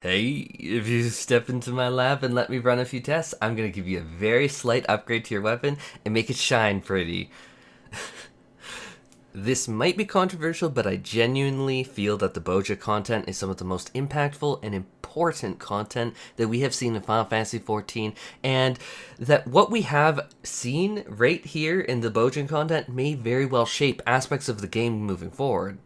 Hey, if you step into my lab and let me run a few tests, I'm gonna give you a very slight upgrade to your weapon and make it shine pretty. This might be controversial, but I genuinely feel that the Bozja content is some of the most impactful and important content that we have seen in Final Fantasy XIV, and that what we have seen right here in the Bozjan content may very well shape aspects of the game moving forward.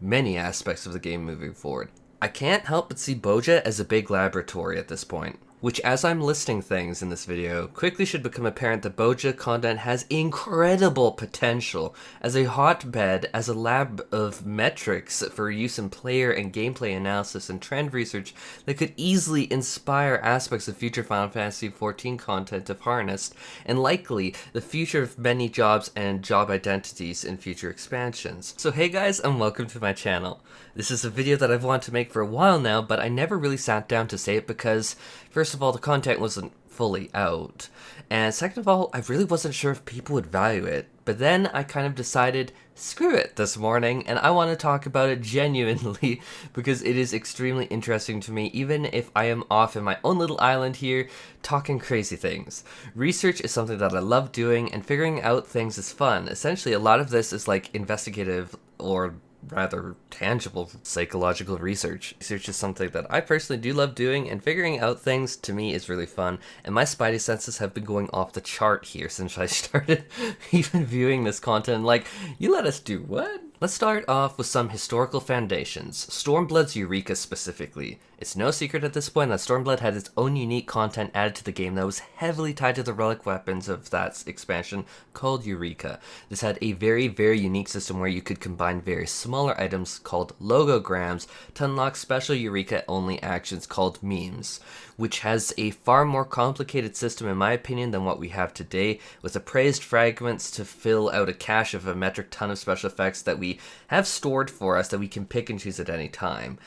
Many aspects of the game moving forward. I can't help but see Bozja as a big laboratory at this point, which as I'm listing things in this video, quickly should become apparent that Bozja content has incredible potential as a hotbed, as a lab of metrics for use in player and gameplay analysis and trend research that could easily inspire aspects of future Final Fantasy XIV content if harnessed, and likely the future of many jobs and job identities in future expansions. So hey guys, and welcome to my channel. This is a video that I've wanted to make for a while now, but I never really sat down to say it because, first of all, the content wasn't fully out, and second of all, I really wasn't sure if people would value it. But then I kind of decided, screw it this morning, and I want to talk about it genuinely because it is extremely interesting to me, even if I am off in my own little island here talking crazy things. Research is something that I love doing, and figuring out things is fun. Essentially, a lot of this is like investigative or rather tangible psychological research. Research is something that I personally do love doing, and figuring out things to me is really fun, and my spidey senses have been going off the chart here since I started even viewing this content. Like, you let us do what? Let's start off with some historical foundations. Stormblood's Eureka specifically. It's no secret at this point that Stormblood had its own unique content added to the game that was heavily tied to the relic weapons of that expansion called Eureka. This had a very unique system where you could combine various smaller items called logograms to unlock special Eureka-only actions called memes, which has a far more complicated system in my opinion than what we have today, with appraised fragments to fill out a cache of a metric ton of special effects that we have stored for us that we can pick and choose at any time.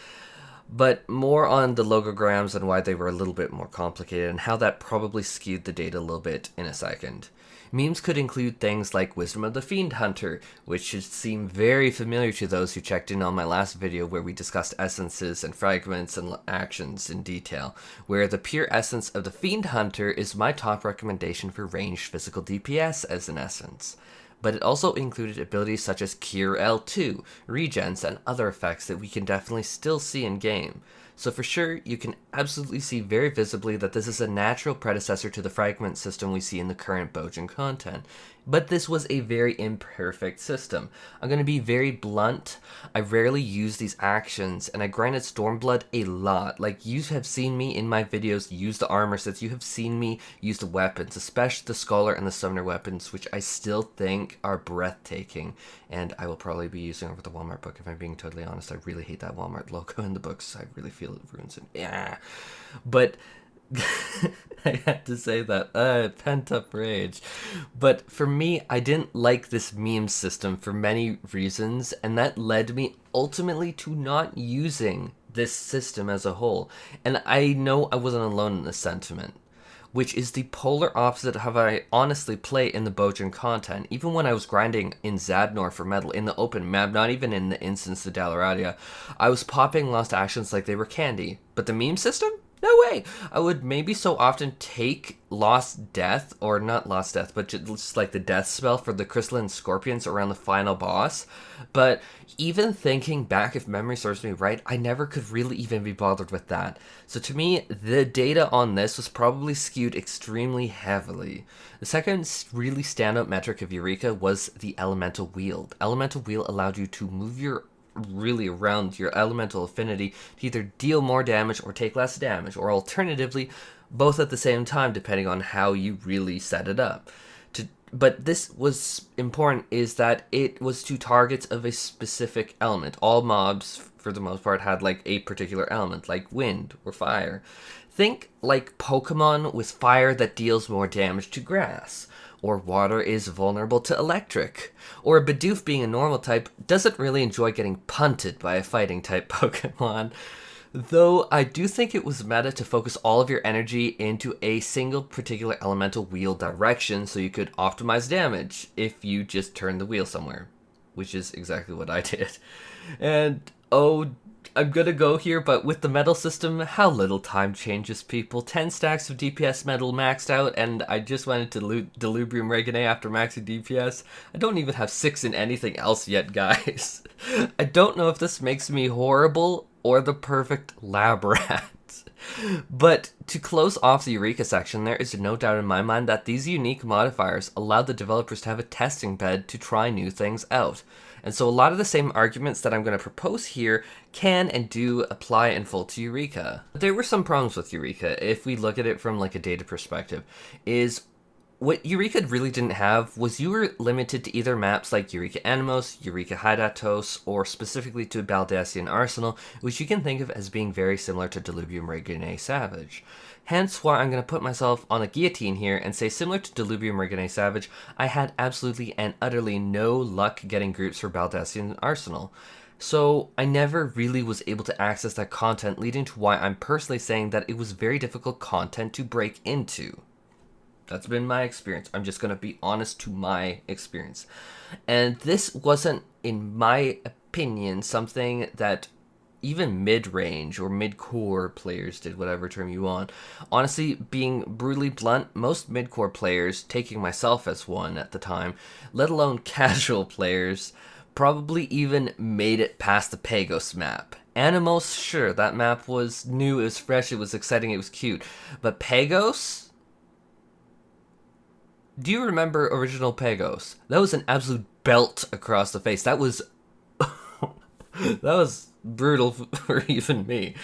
But more on the logograms and why they were a little bit more complicated and how that probably skewed the data a little bit in a second. Memes could include things like Wisdom of the Fiend Hunter, which should seem very familiar to those who checked in on my last video where we discussed essences and fragments and actions in detail, where the pure essence of the Fiend Hunter is my top recommendation for ranged physical DPS as an essence. But it also included abilities such as Cure L2, regens, and other effects that we can definitely still see in game. So for sure, you can absolutely see very visibly that this is a natural predecessor to the fragment system we see in the current Bozjan content. But this was a very imperfect system. I'm going to be very blunt. I rarely use these actions, and I grinded Stormblood a lot. Like, you have seen me in my videos use the armor sets, you have seen me use the weapons, especially the Scholar and the Summoner weapons, which I still think are breathtaking, and I will probably be using over the Walmart book if I'm being totally honest. I really hate that Walmart logo in the books. I really feel it ruins it. Yeah. But I had to say that. Pent up rage. But for me, I didn't like this meme system for many reasons, and that led me ultimately to not using this system as a whole. And I know I wasn't alone in this sentiment, which is the polar opposite of how I honestly play in the Bozjan content. Even when I was grinding in Zadnor for Metal in the open map, not even in the instance of Dalaradia, I was popping lost actions like they were candy. But the meme system? No way! I would maybe so often take Lost Death, or not Lost Death, but just like the Death spell for the Crystalline Scorpions around the final boss. But even thinking back, if memory serves me right, I never could really even be bothered with that. So to me, the data on this was probably skewed extremely heavily. The second really standout metric of Eureka was the Elemental Wheel. Elemental Wheel allowed you to move your really around your elemental affinity to either deal more damage or take less damage, or alternatively, both at the same time depending on how you really set it up. But this was important is that it was to targets of a specific element. All mobs, for the most part, had like a particular element, like wind or fire. Think like Pokemon with fire that deals more damage to grass, or water is vulnerable to electric, or a Bidoof being a normal type doesn't really enjoy getting punted by a fighting type Pokemon. Though I do think it was meta to focus all of your energy into a single particular elemental wheel direction so you could optimize damage if you just turn the wheel somewhere, which is exactly what I did. And oh I'm gonna go here, but with the metal system, how little time changes people. 10 stacks of DPS metal maxed out, and I just went into Delubrium Regane after maxing DPS. I don't even have 6 in anything else yet, guys. I don't know if this makes me horrible or the perfect lab rat. But to close off the Eureka section, there is no doubt in my mind that these unique modifiers allow the developers to have a testing bed to try new things out. And so a lot of the same arguments that I'm going to propose here can and do apply in full to Eureka. But there were some problems with Eureka, if we look at it from like a data perspective, is what Eureka really didn't have was you were limited to either maps like Eureka Animos, Eureka Hydatos, or specifically to Baldesion Arsenal, which you can think of as being very similar to Delubrium Regane Savage. Hence why I'm going to put myself on a guillotine here and say, similar to Delubrium Regane Savage, I had absolutely and utterly no luck getting groups for Baldesion Arsenal. So I never really was able to access that content, leading to why I'm personally saying that it was very difficult content to break into. That's been my experience. I'm just going to be honest to my experience. And this wasn't, in my opinion, something that even mid-range or mid-core players did, whatever term you want. Honestly, being brutally blunt, most mid-core players, taking myself as one at the time, let alone casual players, probably even made it past the Pagos map. Animos, sure, that map was new, it was fresh, it was exciting, it was cute. But Pagos? Do you remember original Pagos? That was an absolute belt across the face. That was that was brutal for even me.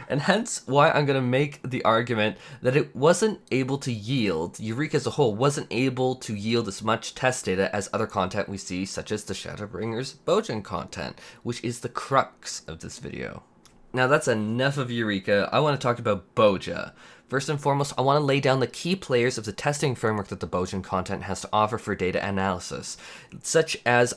And hence why I'm going to make the argument that it wasn't able to yield, Eureka as a whole wasn't able to yield as much test data as other content we see, such as the Shadowbringers Bozjan content, which is the crux of this video. Now that's enough of Eureka. I want to talk about Bozja. First and foremost, I want to lay down the key players of the testing framework that the Bozjan content has to offer for data analysis, such as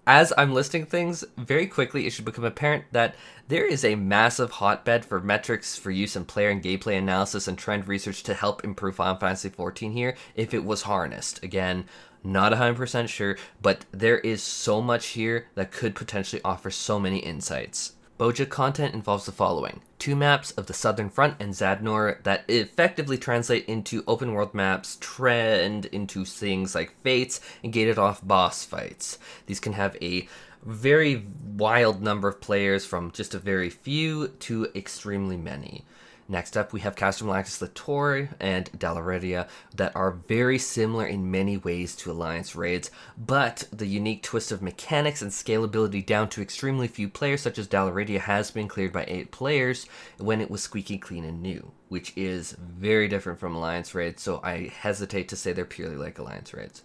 as I'm listing things, very quickly it should become apparent that there is a massive hotbed for metrics for use in player and gameplay analysis and trend research to help improve Final Fantasy XIV here if it was harnessed. Again, not 100% sure, but there is so much here that could potentially offer so many insights. Bozja content involves the following: 2 maps of the Southern Front and Zadnor that effectively translate into open world maps, trend into things like fates, and gated off boss fights. These can have a very wild number of players, from just a very few to extremely many. Next up, we have Castrum Lacus Lator and Dalaredia that are very similar in many ways to Alliance raids, but the unique twist of mechanics and scalability down to extremely few players, such as Dalaredia has been cleared by 8 players when it was squeaky clean and new, which is very different from Alliance raids, so I hesitate to say they're purely like Alliance raids.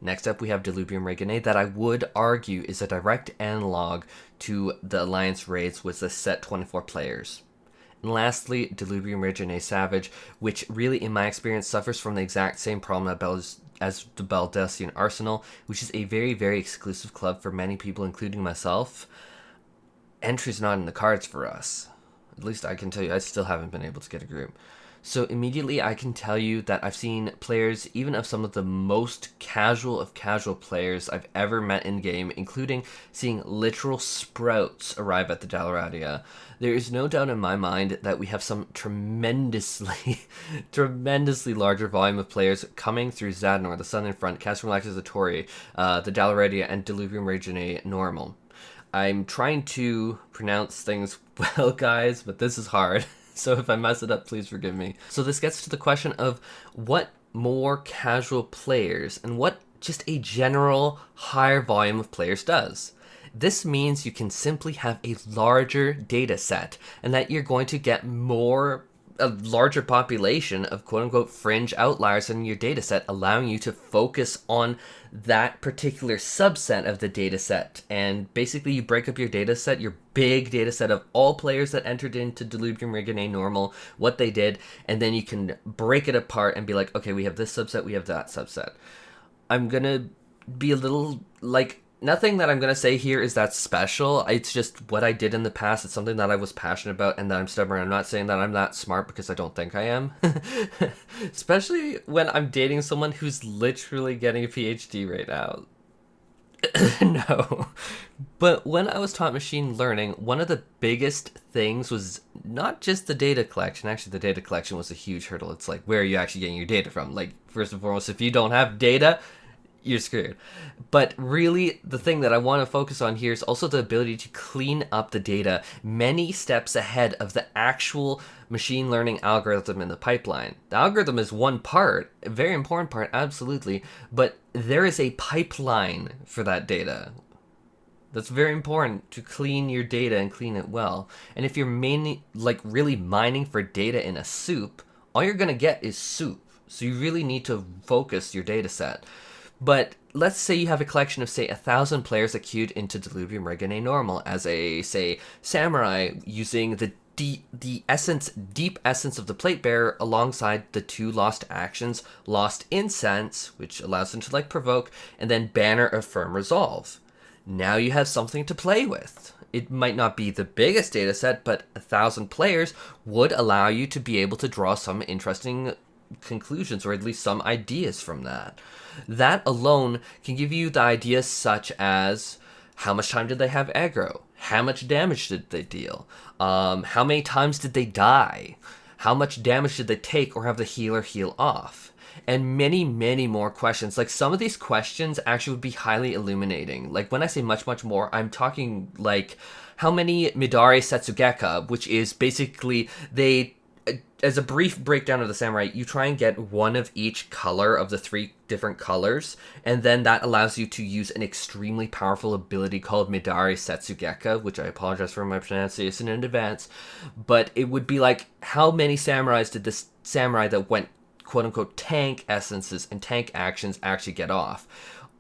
Next up, we have Delubrium Regane that I would argue is a direct analog to the Alliance raids with the set 24 players. And lastly, Delubrium Regane Savage, which really, in my experience, suffers from the exact same problem as the Baldesion Arsenal, which is a very, very exclusive club for many people, including myself. Entry's not in the cards for us. At least I can tell you, I still haven't been able to get a group. So immediately I can tell you that I've seen players, even of some of the most casual of casual players I've ever met in-game, including seeing literal sprouts arrive at the Dalaredia. There is no doubt in my mind that we have some tremendously larger volume of players coming through Zadnor, the Southern Front, Castrum Lacus Lator, the Dalaredia, and Delubrium Regane Normal. I'm trying to pronounce things well, guys, but this is hard. So if I mess it up, please forgive me. So this gets to the question of what more casual players and what just a general higher volume of players does. This means you can simply have a larger data set and that you're going to get a larger population of quote-unquote fringe outliers in your data set, allowing you to focus on that particular subset of the data set. And basically you break up your data set, your big data set of all players that entered into Delubrium Regane Normal, what they did, and then you can break it apart and be like, okay, we have this subset, we have that subset. I'm gonna be a little like, nothing that I'm going to say here is that special. It's just what I did in the past. It's something that I was passionate about and that I'm stubborn. I'm not saying that I'm that smart because I don't think I am. Especially when I'm dating someone who's literally getting a PhD right now. No. But when I was taught machine learning, one of the biggest things was not just the data collection. Actually, the data collection was a huge hurdle. It's like, where are you actually getting your data from? Like, first and foremost, if you don't have data, you're screwed. But really, the thing that I want to focus on here is also the ability to clean up the data many steps ahead of the actual machine learning algorithm in the pipeline. The algorithm is one part, a very important part, absolutely, but there is a pipeline for that data. That's very important to clean your data and clean it well. And if you're mainly, like, really mining for data in a soup, all you're going to get is soup. So you really need to focus your data set. But let's say you have a collection of, say, 1,000 players that queued into Diluvium Reginae Normal as a, say, samurai using the deep essence of the plate bearer alongside the 2 lost actions, Lost Incense, which allows them to, like, provoke, and then Banner of Firm Resolve. Now you have something to play with. It might not be the biggest data set, but 1,000 players would allow you to be able to draw some interesting conclusions, or at least some ideas from that. That alone can give you the ideas such as, how much time did they have aggro? How much damage did they deal? How many times did they die? How much damage did they take or have the healer heal off? And many, many more questions. Like, some of these questions actually would be highly illuminating. Like, when I say much, much more, I'm talking like, how many Midari Setsugeka, which is basically, as a brief breakdown of the samurai, you try and get one of each color of the 3 different colors, and then that allows you to use an extremely powerful ability called Midari Setsugeka, which I apologize for my pronunciation in advance, but it would be like, how many samurais did this samurai that went quote-unquote tank essences and tank actions actually get off?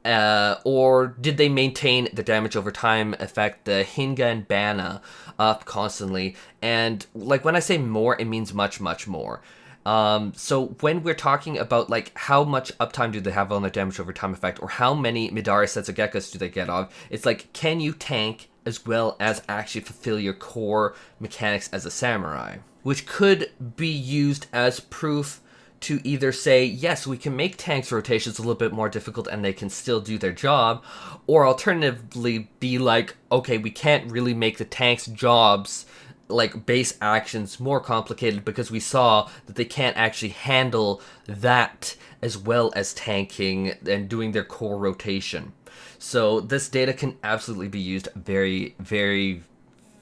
Or did they maintain the damage over time effect, the Hinga and Bana, up constantly? And, like, when I say more, it means much, much more. So when we're talking about, like, how much uptime do they have on the damage over time effect, or how many Midari Setsugekas do they get off, it's like, can you tank as well as actually fulfill your core mechanics as a samurai? Which could be used as proof to either say, yes, we can make tanks' rotations a little bit more difficult and they can still do their job, or alternatively be like, okay, we can't really make the tanks' jobs, like base actions, more complicated because we saw that they can't actually handle that as well as tanking and doing their core rotation. So this data can absolutely be used very, very,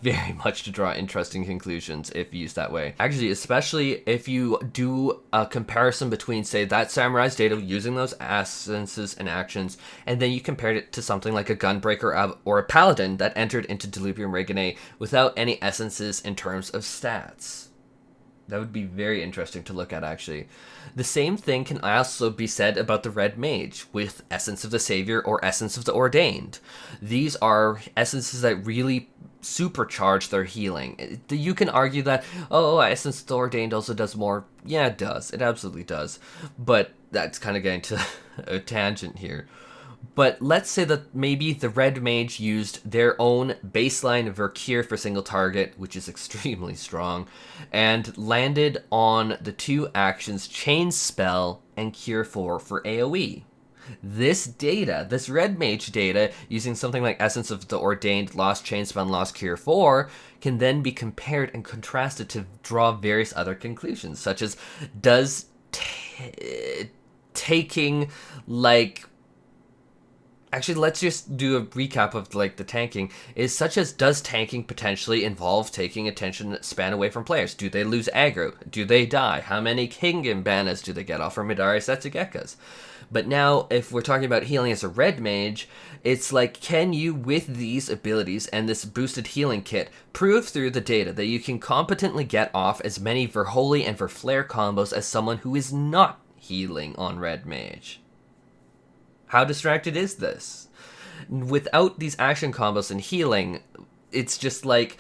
very much to draw interesting conclusions if used that way. Actually, especially if you do a comparison between, say, that samurai's data using those essences and actions, and then you compared it to something like a gunbreaker or a paladin that entered into Diluvium Reginae without any essences in terms of stats. That would be very interesting to look at, actually. The same thing can also be said about the Red Mage with Essence of the Savior or Essence of the Ordained. These are essences that really supercharge their healing. You can argue that, oh, Essence of the Ordained also does more. Yeah, it does. It absolutely does. But that's kind of getting to a tangent here. But let's say that maybe the Red Mage used their own baseline Vercure for single target, which is extremely strong, and landed on the 2 actions Chain Spell and Cure 4 for AoE. This data, this Red Mage data, using something like Essence of the Ordained, Lost Chain Spell, and Lost Cure 4, can then be compared and contrasted to draw various other conclusions, such as, does taking, like... Actually, let's just do a recap of, like, the tanking, is such as, does tanking potentially involve taking attention span away from players? Do they lose aggro? Do they die? How many Kingdom Banas do they get off from Midari Setsugekas? But now, if we're talking about healing as a Red Mage, it's like, can you, with these abilities and this boosted healing kit, prove through the data that you can competently get off as many Verholy and Verflare combos as someone who is not healing on Red Mage? How distracted is this? Without these action combos and healing, it's just like,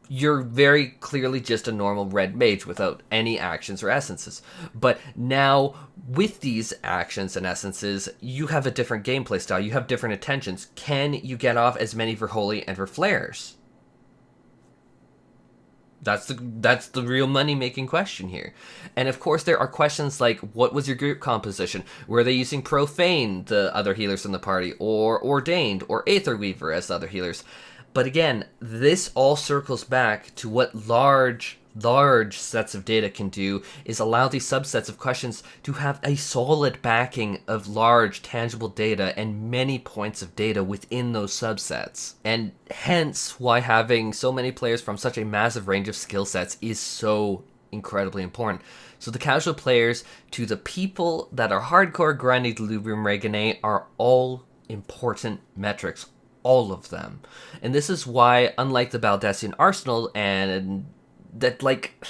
you're very clearly just a normal Red Mage without any actions or essences. But now, with these actions and essences, you have a different gameplay style, you have different attentions. Can you get off as many Verholy and Verflares? That's the real money-making question here. And of course, there are questions like, what was your group composition? Were they using Profane, the other healers in the party, or Ordained, or Aetherweaver as the other healers? But again, this all circles back to what large sets of data can do, is allow these subsets of questions to have a solid backing of large tangible data and many points of data within those subsets. And hence why having so many players from such a massive range of skill sets is so incredibly important. So the casual players to the people that are hardcore grinding Delubrium Reganate are all important metrics. All of them. And this is why, unlike the Baldesion Arsenal and that, like,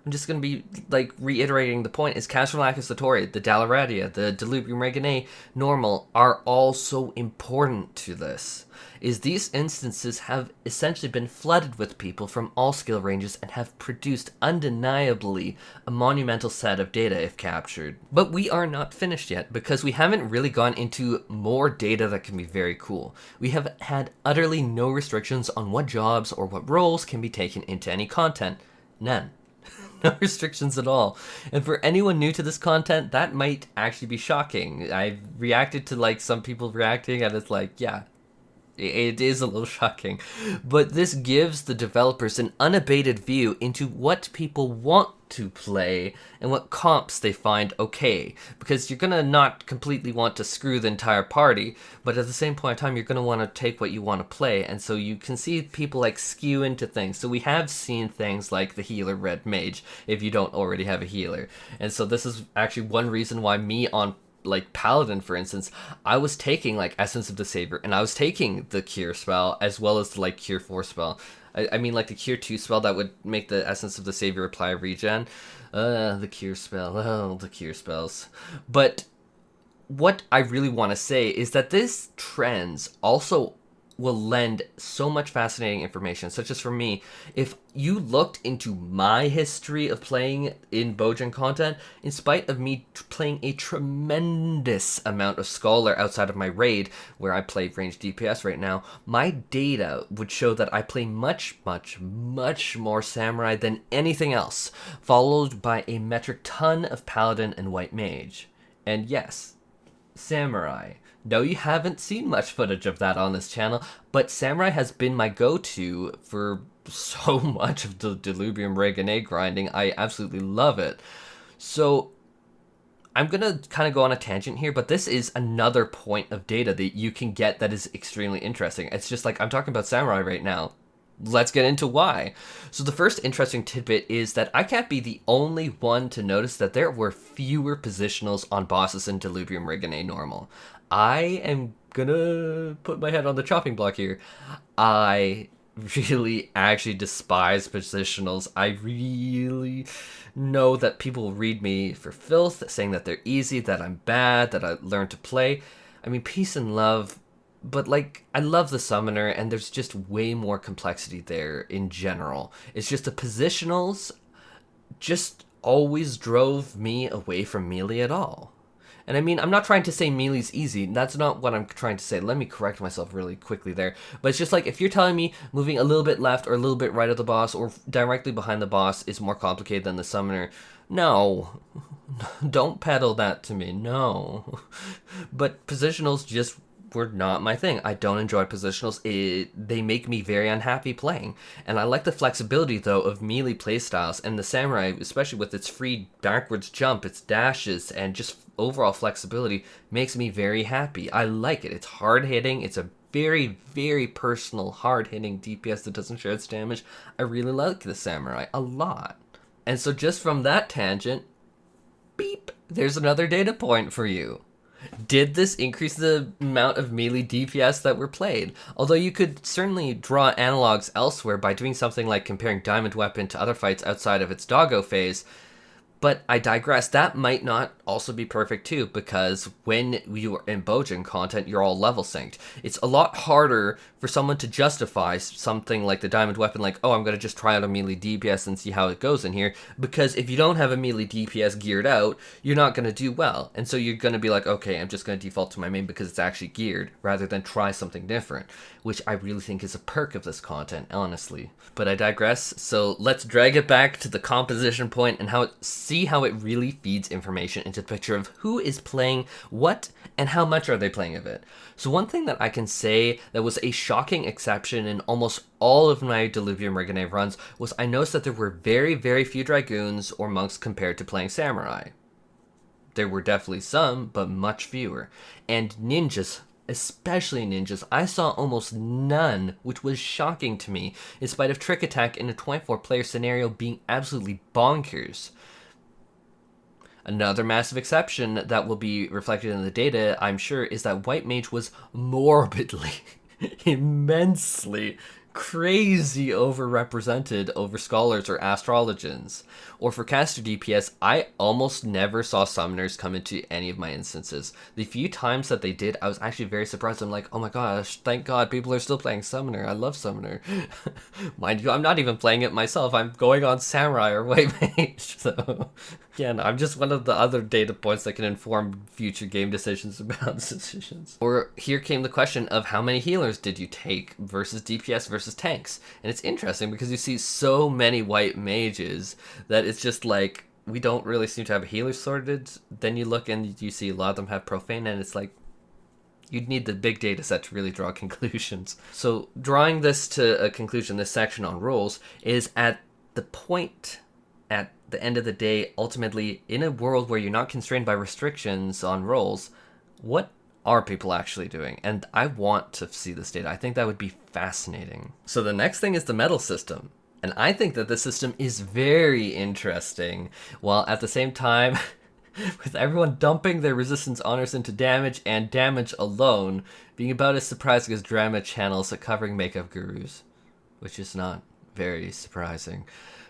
I'm just going to be, like, reiterating the point, is Castrolacus Latori, the Dalaradia, the Delubrium Reganate normal are all so important to this. Is these instances have essentially been flooded with people from all skill ranges and have produced undeniably a monumental set of data if captured. But we are not finished yet, because we haven't really gone into more data that can be very cool. We have had utterly no restrictions on what jobs or what roles can be taken into any content. None. No restrictions at all. And for anyone new to this content, that might actually be shocking. I've reacted to, like, some people reacting, and it's like, yeah, it is a little shocking. But this gives the developers an unabated view into what people want to play and what comps they find okay. Because you're going to not completely want to screw the entire party, but at the same point in time, you're going to want to take what you want to play. And so you can see people, like, skew into things. So we have seen things like the healer red mage, if you don't already have a healer. And so this is actually one reason why me on, like, Paladin, for instance, I was taking, like, Essence of the Saber, and I was taking the Cure spell, as well as the, like, Cure 4 spell. I mean, like, the Cure 2 spell that would make the Essence of the Savior apply regen. The Cure spell. Oh, the Cure spells. But what I really want to say is that this trends also will lend so much fascinating information, such as for me, if you looked into my history of playing in Bozjan content, in spite of me playing a tremendous amount of Scholar outside of my raid, where I play ranged DPS right now, my data would show that I play much, much, much more Samurai than anything else, followed by a metric ton of Paladin and White Mage. And yes, Samurai. No, you haven't seen much footage of that on this channel, but Samurai has been my go-to for so much of the Delubrium Reganate grinding. I absolutely love it. So I'm going to kind of go on a tangent here, but this is another point of data that you can get that is extremely interesting. It's just like, I'm talking about Samurai right now. Let's get into why. So the first interesting tidbit is that I can't be the only one to notice that there were fewer positionals on bosses in Delubrium Reganate normal. I am gonna put my head on the chopping block here. I really actually despise positionals. I really know that people will read me for filth, saying that they're easy, that I'm bad, that I learned to play. I mean, peace and love, but, like, I love the summoner, and there's just way more complexity there in general. It's just the positionals just always drove me away from melee at all. And I mean, I'm not trying to say melee's easy. That's not what I'm trying to say. Let me correct myself really quickly there. But it's just like, if you're telling me moving a little bit left or a little bit right of the boss or directly behind the boss is more complicated than the summoner, no. Don't peddle that to me. No. But positionals just were not my thing. I don't enjoy positionals. They make me very unhappy playing. And I like the flexibility, though, of melee playstyles. And the Samurai, especially with its free backwards jump, its dashes, and just overall flexibility, makes me very happy. I like it. It's hard-hitting. It's a very, very personal, hard-hitting DPS that doesn't share its damage. I really like the Samurai a lot. And so just from that tangent, beep, there's another data point for you. Did this increase the amount of melee DPS that were played? Although you could certainly draw analogs elsewhere by doing something like comparing Diamond Weapon to other fights outside of its doggo phase. But I digress, that might not also be perfect too, because when you are in Bozjan content, you're all level synced. It's a lot harder for someone to justify something like the diamond weapon, like, oh, I'm going to just try out a melee DPS and see how it goes in here, because if you don't have a melee DPS geared out, you're not going to do well. And so you're going to be like, okay, I'm just going to default to my main because it's actually geared, rather than try something different, which I really think is a perk of this content, honestly. But I digress, so let's drag it back to the composition point and see how it really feeds information into the picture of who is playing what and how much are they playing of it. So one thing that I can say that was a shocking exception in almost all of my Diluvium Regane runs was I noticed that there were very, very few Dragoons or monks compared to playing Samurai. There were definitely some, but much fewer. And ninjas, especially ninjas, I saw almost none, which was shocking to me, in spite of Trick Attack in a 24-player scenario being absolutely bonkers. Another massive exception that will be reflected in the data, I'm sure, is that White Mage was morbidly, immensely, crazy overrepresented over Scholars or Astrologians. Or for caster DPS, I almost never saw Summoners come into any of my instances. The few times that they did, I was actually very surprised. I'm like, oh my gosh, thank God people are still playing Summoner. I love Summoner. Mind you, I'm not even playing it myself. I'm going on Samurai or White Mage. So, again, I'm just one of the other data points that can inform future game decisions about decisions. Or here came the question of how many healers did you take versus DPS versus tanks. And it's interesting because you see so many White Mages that it's just like, we don't really seem to have healers sorted. Then you look and you see a lot of them have profane, and it's like, you'd need the big data set to really draw conclusions. So drawing this to a conclusion, this section on roles, is at the point at the end of the day, ultimately, in a world where you're not constrained by restrictions on roles, what are people actually doing? And I want to see this data. I think that would be fascinating. So the next thing is the medal system. And I think that this system is very interesting, while at the same time, with everyone dumping their resistance honors into damage and damage alone, being about as surprising as drama channels at covering makeup gurus, which is not very surprising.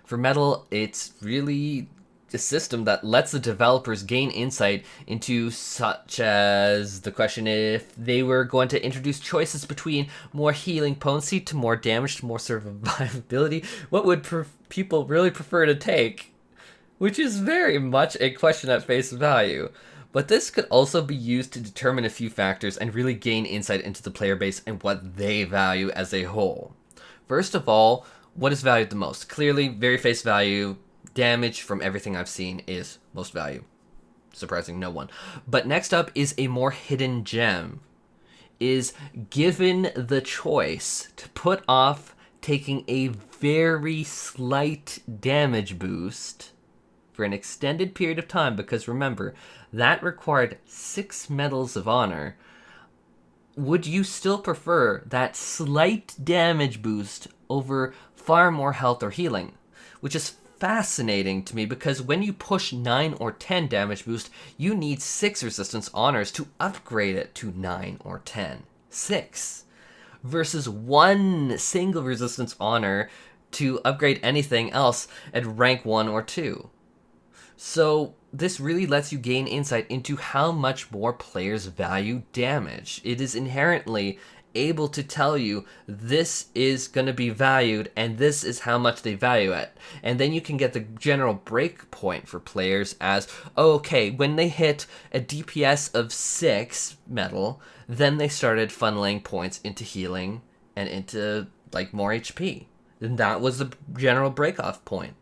For Metal, it's really a system that lets the developers gain insight into, such as the question if they were going to introduce choices between more healing potency to more damage to more survivability, what would people really prefer to take? Which is very much a question at face value. But this could also be used to determine a few factors and really gain insight into the player base and what they value as a whole. First of all, what is valued the most? Clearly, very face value, damage from everything I've seen is most value. Surprising no one. But next up is a more hidden gem. Is given the choice to put off taking a very slight damage boost for an extended period of time, because remember, that required 6 medals of honor. Would you still prefer that slight damage boost over far more health or healing? Which is fascinating to me, because when you push 9 or 10 damage boost, you need 6 resistance honors to upgrade it to 9 or 10. 6. Versus 1 single resistance honor to upgrade anything else at rank 1 or 2. So this really lets you gain insight into how much more players value damage. It is inherently able to tell you this is going to be valued and this is how much they value it. And then you can get the general break point for players as, okay, when they hit a DPS of 6 metal, then they started funneling points into healing and into like more HP. And that was the general break-off point.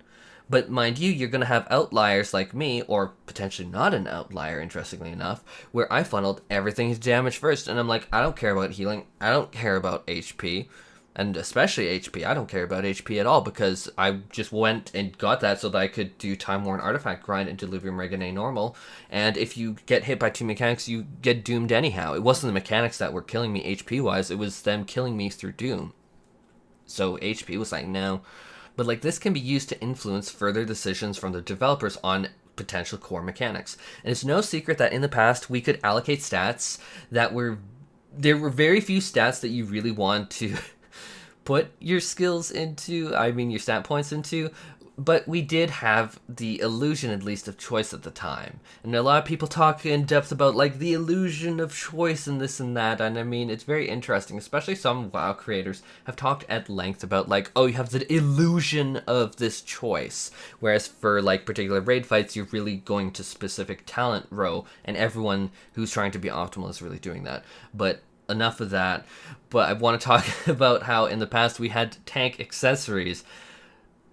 But mind you, you're going to have outliers like me, or potentially not an outlier, interestingly enough, where I funneled everything to damage first, and I'm like, I don't care about healing, I don't care about HP, and especially HP, I don't care about HP at all, because I just went and got that so that I could do Time Worn Artifact grind into Diluvium Regane normal, and if you get hit by 2 mechanics, you get doomed anyhow. It wasn't the mechanics that were killing me HP-wise, it was them killing me through doom. So HP was like, no. But like this can be used to influence further decisions from the developers on potential core mechanics. And it's no secret that in the past we could allocate stats that there were very few stats that you really want to put your skills into, I mean your stat points into, but we did have the illusion, at least, of choice at the time. And a lot of people talk in depth about, like, the illusion of choice and this and that. And I mean, it's very interesting, especially some WoW creators have talked at length about, like, oh, you have the illusion of this choice. Whereas for, like, particular raid fights, you're really going to specific talent row, and everyone who's trying to be optimal is really doing that. But enough of that. But I want to talk about how in the past we had tank accessories.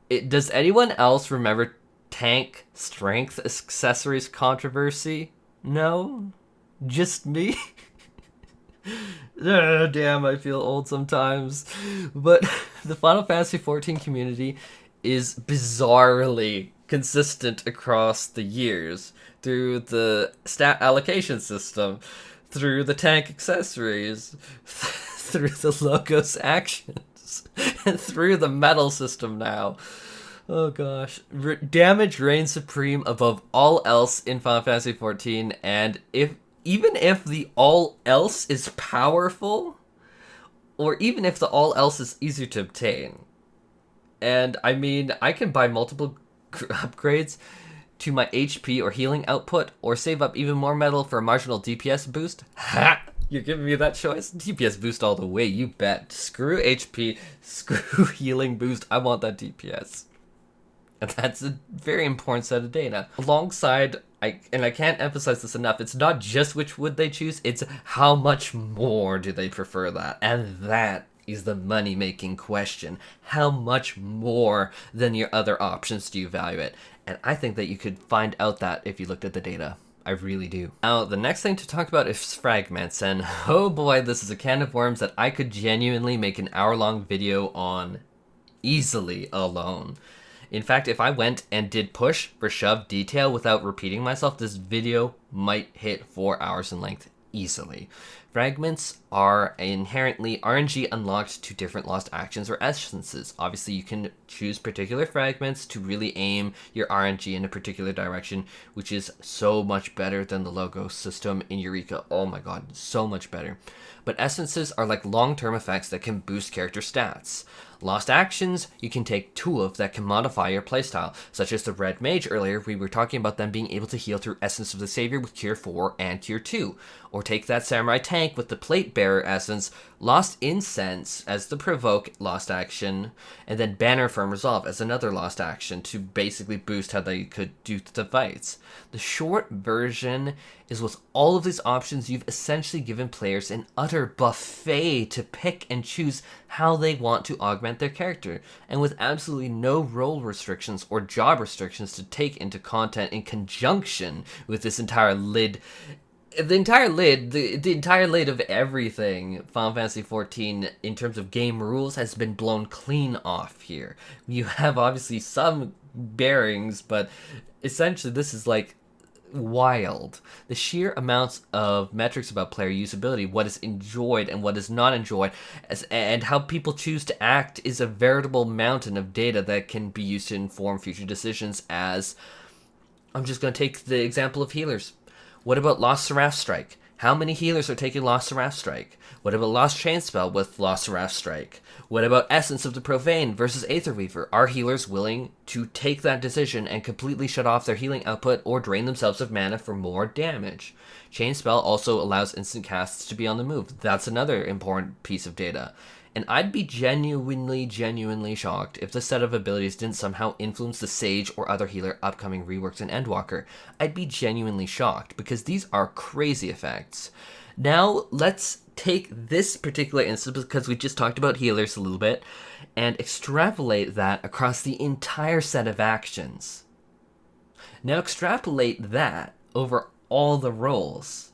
Does anyone else remember tank strength accessories controversy? No? Just me? Damn, I feel old sometimes. But the Final Fantasy XIV community is bizarrely consistent across the years through the stat allocation system, through the tank accessories, through the logos actions, and through the METTLE system now. Oh gosh. Damage reigns supreme above all else in Final Fantasy XIV, and even if the all else is powerful, or even if the all else is easier to obtain. And I mean, I can buy multiple upgrades to my HP or healing output, or save up even more metal for a marginal DPS boost. Ha! You're giving me that choice? DPS boost all the way, you bet. Screw HP, screw healing boost, I want that DPS. And that's a very important set of data. Alongside, I can't emphasize this enough, it's not just which would they choose, it's how much more do they prefer that. And that is the money-making question. How much more than your other options do you value it? And I think that you could find out that if you looked at the data. I really do. Now, the next thing to talk about is fragments, and oh boy, this is a can of worms that I could genuinely make an hour-long video on easily alone. In fact, if I went and did push for shove detail without repeating myself, this video might hit 4 hours in length easily. Fragments are inherently RNG unlocked to different lost actions or essences. Obviously, you can choose particular fragments to really aim your RNG in a particular direction, which is so much better than the logo system in Eureka. Oh my god, so much better. But essences are like long-term effects that can boost character stats. Lost actions, you can take 2 of that can modify your playstyle, such as the Red Mage earlier, we were talking about them being able to heal through Essence of the Savior with Cure 4 and Cure 2. Or take that Samurai Tank with the Plate Bearer Essence, Lost Incense as the Provoke lost action, and then Banner Firm Resolve as another lost action to basically boost how they could do the fights. The short version is with all of these options, you've essentially given players an utter buffet to pick and choose how they want to augment their character, and with absolutely no role restrictions or job restrictions to take into content in conjunction with this entire lid. The entire lid of everything Final Fantasy XIV in terms of game rules has been blown clean off here. You have obviously some bearings, but essentially this is like wild. The sheer amounts of metrics about player usability, what is enjoyed and what is not enjoyed, and how people choose to act is a veritable mountain of data that can be used to inform future decisions. As I'm just going to take the example of healers. What about Lost Seraph Strike? How many healers are taking Lost Seraph Strike? What about Lost Chainspell with Lost Seraph Strike? What about Essence of the Profane versus Aetherweaver? Are healers willing to take that decision and completely shut off their healing output or drain themselves of mana for more damage? Chainspell also allows instant casts to be on the move. That's another important piece of data. And I'd be genuinely shocked if this set of abilities didn't somehow influence the Sage or other healer upcoming reworks in Endwalker. I'd be genuinely shocked, because these are crazy effects. Now, let's take this particular instance, because we just talked about healers a little bit, and extrapolate that across the entire set of actions. Now extrapolate that over all the roles.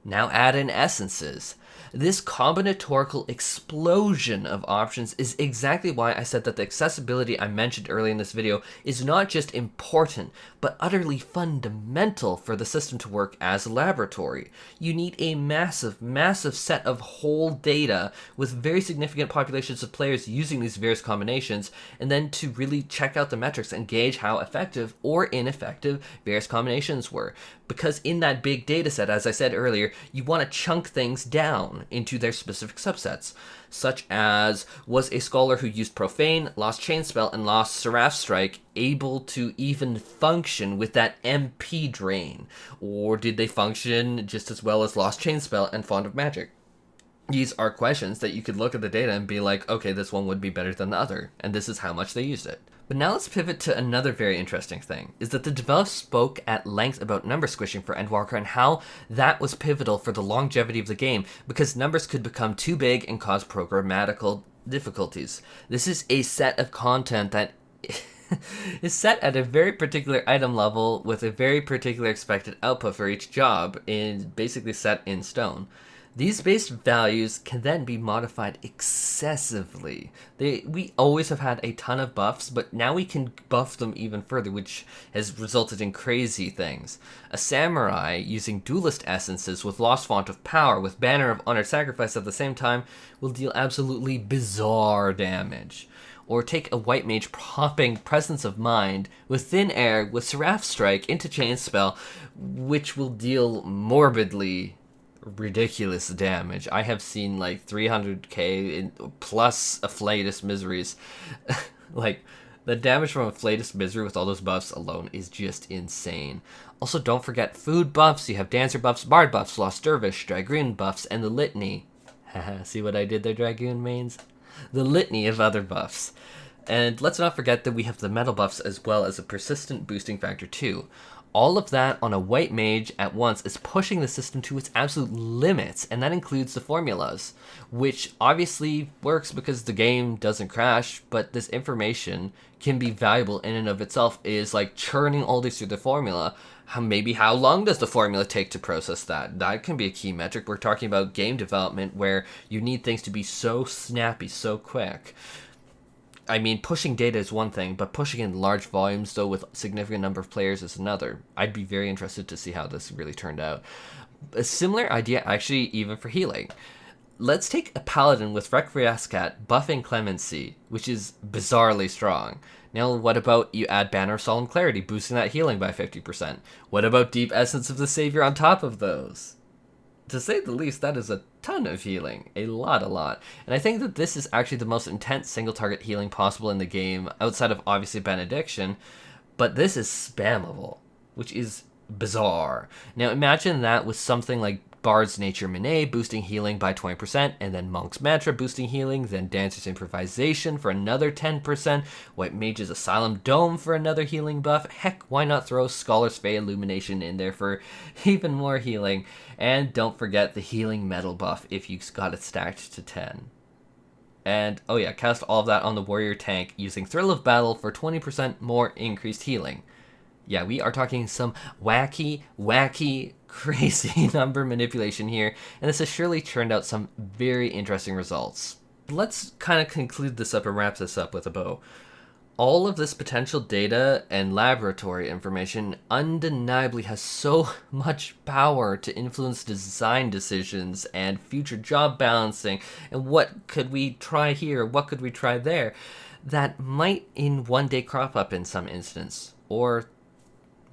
Now add in essences. This combinatorical explosion of options is exactly why I said that the accessibility I mentioned earlier in this video is not just important, but utterly fundamental for the system to work as a laboratory. You need a massive set of whole data with very significant populations of players using these various combinations, and then to really check out the metrics and gauge how effective or ineffective various combinations were. Because in that big data set, as I said earlier, you want to chunk things down. down into their specific subsets, such as was a scholar who used Profane, lost Chainspell, and lost Seraph Strike able to even function with that MP drain? Or did they function just as well as lost Chainspell and Fond of Magic? These are questions that you could look at the data and be like, okay, this one would be better than the other, and this is how much they used it. But now let's pivot to another very interesting thing, is that the developers spoke at length about number squishing for Endwalker and how that was pivotal for the longevity of the game, because numbers could become too big and cause programmatical difficulties. This is a set of content that is set at a very particular item level with a very particular expected output for each job, basically set in stone. These base values can then be modified excessively. We always have had a ton of buffs, but now we can buff them even further, which has resulted in crazy things. A samurai using duelist essences with Lost Font of Power with Banner of Honored Sacrifice at the same time will deal absolutely bizarre damage. Or take a white mage popping Presence of Mind with Thin Air with Seraph Strike into Chainspell, which will deal morbidly ridiculous damage. I have seen like 300k plus Afflatus Miseries. Like, the damage from Afflatus Misery with all those buffs alone is just insane. Also, don't forget food buffs. You have Dancer buffs, Bard buffs, Lost Dervish, Dragoon buffs, and the Litany. Haha, see what I did there, Dragoon mains? The litany of other buffs. And let's not forget that we have the metal buffs as well as a persistent boosting factor too. All of that on a white mage at once is pushing the system to its absolute limits, and that includes the formulas, which obviously works because the game doesn't crash, but this information can be valuable in and of itself, is like churning all this through the formula. Maybe how long does the formula take to process that? That can be a key metric. We're talking about game development where you need things to be so snappy, so quick. I mean, pushing data is one thing, but pushing in large volumes, though, with a significant number of players is another. I'd be very interested to see how this really turned out. A similar idea, actually, even for healing. Let's take a paladin with Requiescat buffing Clemency, which is bizarrely strong. Now, what about you add Banner of Solemn Clarity, boosting that healing by 50%? What about Deep Essence of the Savior on top of those? To say the least, that is a ton of healing. A lot. And I think that this is actually the most intense single-target healing possible in the game, outside of, obviously, Benediction. But this is spammable, which is bizarre. Now, imagine that with something like Bard's Nature Mene boosting healing by 20%, and then Monk's Mantra boosting healing, then Dancer's Improvisation for another 10%, White Mage's Asylum Dome for another healing buff. Heck, why not throw Scholar's Fey Illumination in there for even more healing? And don't forget the healing metal buff if you got it stacked to 10. And, oh yeah, cast all of that on the warrior tank using Thrill of Battle for 20% more increased healing. Yeah, we are talking some wacky, crazy number manipulation here, and this has surely turned out some very interesting results. Let's kind of conclude this up and wrap this up with a bow. All of this potential data and laboratory information undeniably has so much power to influence design decisions and future job balancing, and what could we try here, what could we try there, that might in one day crop up in some instance, or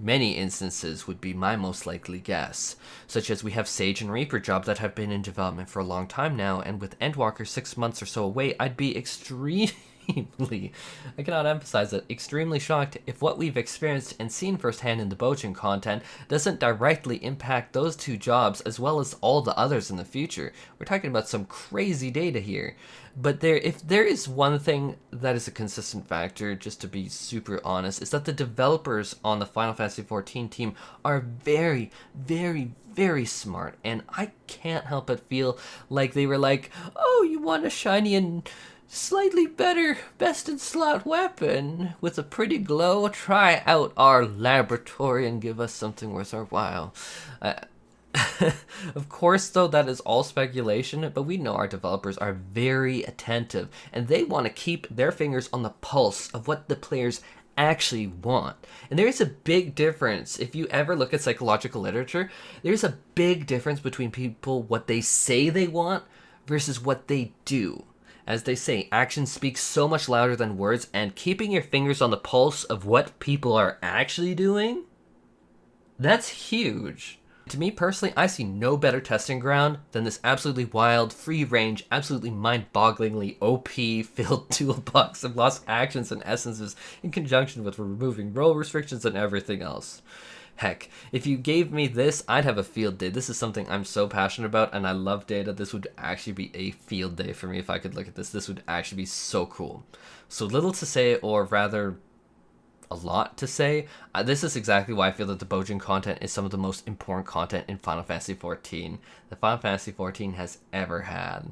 many instances would be my most likely guess, such as we have Sage and Reaper jobs that have been in development for a long time now, and with Endwalker 6 months or so away, I'd be extremely, I cannot emphasize it, extremely shocked if what we've experienced and seen firsthand in the Bozjan content doesn't directly impact those two jobs as well as all the others in the future. We're talking about some crazy data here. But if there is one thing that is a consistent factor, just to be super honest, is that the developers on the Final Fantasy XIV team are very, very smart. And I can't help but feel like they were like, oh, you want a shiny and slightly better best-in-slot weapon with a pretty glow? Try out our laboratory and give us something worth our while. Of course, though, that is all speculation, but we know our developers are very attentive, and they want to keep their fingers on the pulse of what the players actually want. And there is a big difference. If you ever look at psychological literature, there's a big difference between people, what they say they want versus what they do. As they say, actions speak so much louder than words, and keeping your fingers on the pulse of what people are actually doing, that's huge. To me personally, I see no better testing ground than this absolutely wild, free-range, absolutely mind-bogglingly OP-filled toolbox of lost actions and essences in conjunction with removing role restrictions and everything else. Heck, if you gave me this, I'd have a field day. This is something I'm so passionate about, and I love data. This would actually be a field day for me if I could look at this. This would actually be so cool. So little to say, or rather a lot to say. This is exactly why I feel that the Bozjan content is some of the most important content in Final Fantasy XIV that Final Fantasy XIV has ever had.